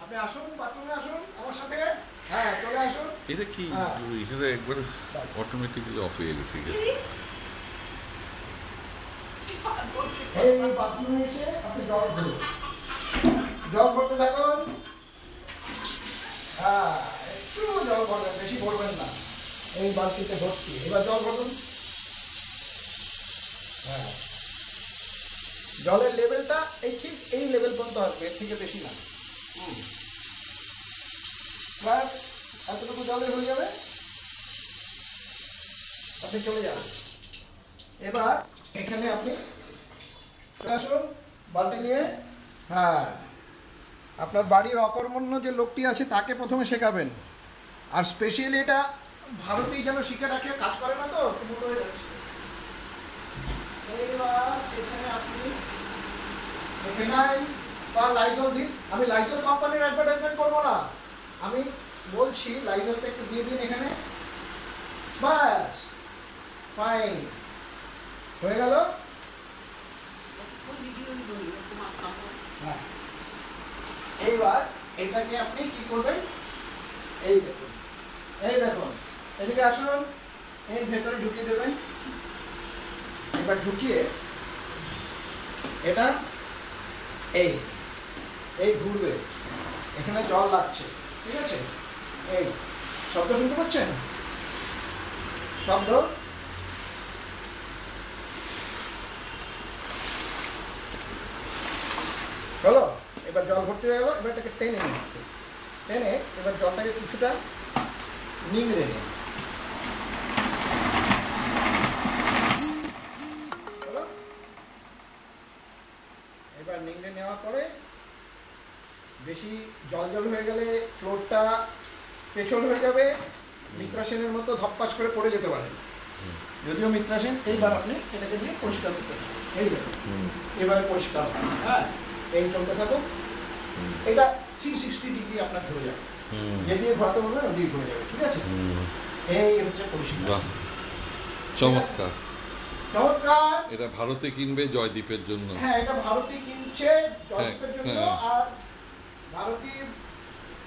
আপনি আসুন, বাথরুমে আসুন আমার সাথে। হ্যাঁ, চলে আসুন। এটা কি এটা একবার অটোমেটিক্যালি অফ হয়ে গেছে? এই বাথরুমে এসে আপনি জল ভরুন, জল ভরতে থাকুন। হ্যাঁ, একটু জল ভরবেন, বেশি ভরবেন না। এই বালতিতে ভর্তি, এবার জল ভরুন। হ্যাঁ, জলের লেভেলটা এই ঠিক এই লেভেল পর্যন্ত আসবে, এর থেকে বেশি না। ব্যাস, এতটুকু জলে হয়ে যাবে, আপনি চলে যান। এবার এখানে আপনি চলে আসুন বালতি নিয়ে। হ্যাঁ, আপনার বাড়ির অকর্মণ্য যে লোকটি আছে তাকে প্রথমে শেখাবেন। আর স্পেশালি এটা ভারতেই যেন শিখে রাখে, কাজ করে না তো মোটো হয়ে যাচ্ছে। এইবার এখানে আপনি ফিনাইল বা লাইজল দিন। আমি লাইজল কোম্পানির অ্যাডভার্টাইজমেন্ট করবো না, আমি বলছি লাইজলটা একটু দিয়ে দিন এখানে। বাস, ফাইন, হয়ে গেল। হ্যাঁ, এইবার এটাকে আপনি কি করবেন, এই দেখুন, এই দেখুন, এদিকে আসুন, এই ভেতরে ঢুকিয়ে দেবেন। এবার ঢুকিয়ে এটা এই এই ঘুরবে, এখানে জল লাগছে, ঠিক আছে? এই শব্দ শুনতে পাচ্ছেন? শব্দ চলো, এবার জল ভর্তি হয়ে গেল। এবার এটাকে টেনে নিন, টেনে এবার জলটাকে কিছুটা নিংড়ে নিন। এবার নিংড়ে নেওয়ার পরে বেশি জল জল হয়ে গেলে ফ্লোরটা পেছল হয়ে যাবে, মিত্রা সেনের মতো ধপ্পাস করে পড়ে যেতে পারে। যদিও মিত্রা সেন, এইবার আপনি এটাকে দিয়ে পরিষ্কার করতে থাকুন। এই দেখুন, এবার পরিষ্কার হবে। হ্যাঁ, এই চলতে থাকুক। এটা 360 ডিগ্রি আপনার ঘুরে যাবে, যে দিয়ে ঘোরাতে বলবেন ওদিকে ঘুরে যাবে, ঠিক আছে? এই হচ্ছে পরিষ্কার। চমৎকার, চমৎকার। এটা ভারতে কিনবে জয়দীপের জন্য। হ্যাঁ, এটা ভারতে কিনছে জয়দীপের জন্য। আর ভারতী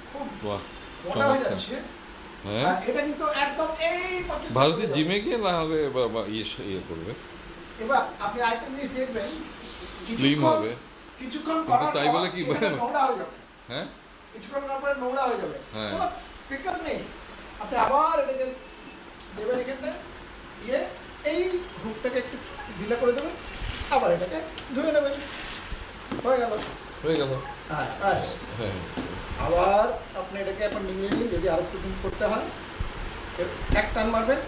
খুব মোটা হয়ে যাচ্ছে। হ্যাঁ, এটা কিন্তু একদম এই ভারতী জিমে গিয়ে না হলে ইয়ে করবে। এবার আপনি আরেকটা জিনিস দেখবেন, স্লিম হবে কিছুক্ষণ পর তাই বলে কি নোংরা হয়ে যাবে। হ্যাঁ, কিছুক্ষণ পরে নোংরা হয়ে যাবে, কোনো পিকআপ নেই। আপনি আবার এটাকে দেবেন এখানটা দিয়ে, এই হুকটাকে একটু ঢিলা করে দেবেন, আবার এটাকে ধুয়ে নেবেন, হয়ে গেল, হয়ে গেল। হ্যাঁ, ব্যাস। আবার আপনি এটাকে এখন নিয়ে নিন, যদি আরো একটু করতে হয় এক টান মারবেন,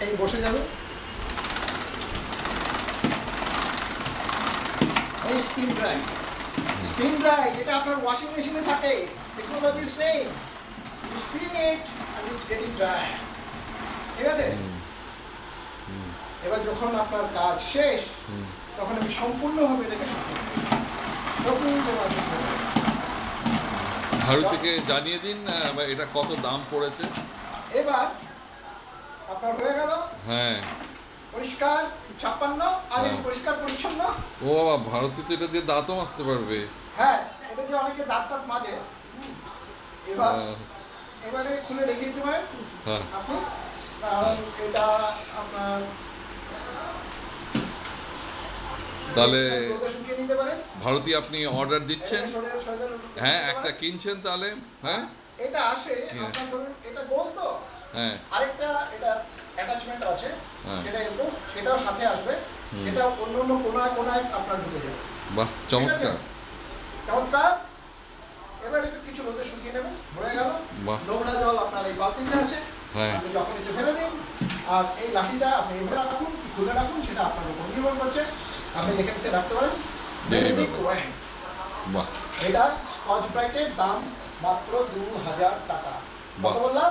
এই বসে যাবে। এই স্পিন ড্রাই, স্পিন ড্রাই যেটা আপনার ওয়াশিং মেশিনে থাকে, technology same, you spin it and it's getting dry, ঠিক আছে? এবার যখন আপনার কাজ শেষ, তখন আমি সম্পূর্ণভাবে এটাকে ভারতীকে জানিয়ে দিন এটা কত দাম পড়েছে। এবার আপনার হয়ে গেল। হ্যাঁ, পরিষ্কার 56 আর পরিষ্কার পরিচ্ছন্ন। ও বাবা, ভারতী তো এটা দিয়ে দাঁতও মাজতে পারবে। হ্যাঁ, এটা দিয়ে অনেকে দাঁত মাজে। এবার এবারে খুলে রেখে দিতে পারেন আপনি, কারণ এটা আপনার তাহলে ভারতী আপনি অর্ডার দিচ্ছেন। হ্যাঁ, একটা কিনছেন তাহলে। হ্যাঁ, এটা আসে আপনার ধরুন, এটা গোল তো। হ্যাঁ, আরেকটা এটা অ্যাটাচমেন্ট আছে, সেটা এরকম, সেটাও সাথে আসবে, সেটা অন্য অন্য কোনায় কোনায় আপনার ঢুকে যাবে। বাহ, চমৎকার, চমৎকার। এবার একটু কিছু রোদে শুকিয়ে নেবেন, হয়ে গেল। নোংরা জল আপনার এই বালতিতে আছে, আপনি যখন নিচে ফেলে দিন। আর এই লাঠিটা আপনি এভাবে রাখুন কি খুলে রাখুন, সেটা আপনার উপর নির্ভর করছে। আপনি এখানে রাখতে পারেন। এটা স্কচ ব্রাইটের দাম মাত্র 2000 টাকা। কত বললাম?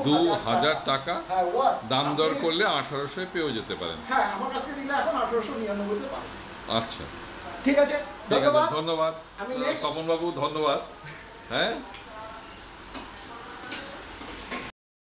2000 টাকা। হ্যাঁ, দাম দর করলে 1800 পেয়েও যেতে পারেন। হ্যাঁ, আমার কাছে নিলে এখন 1899 তে পাবেন। আচ্ছা, ঠিক আছে, ধন্যবাদ। ধন্যবাদ আমি তপন বাবু, ধন্যবাদ। হ্যাঁ।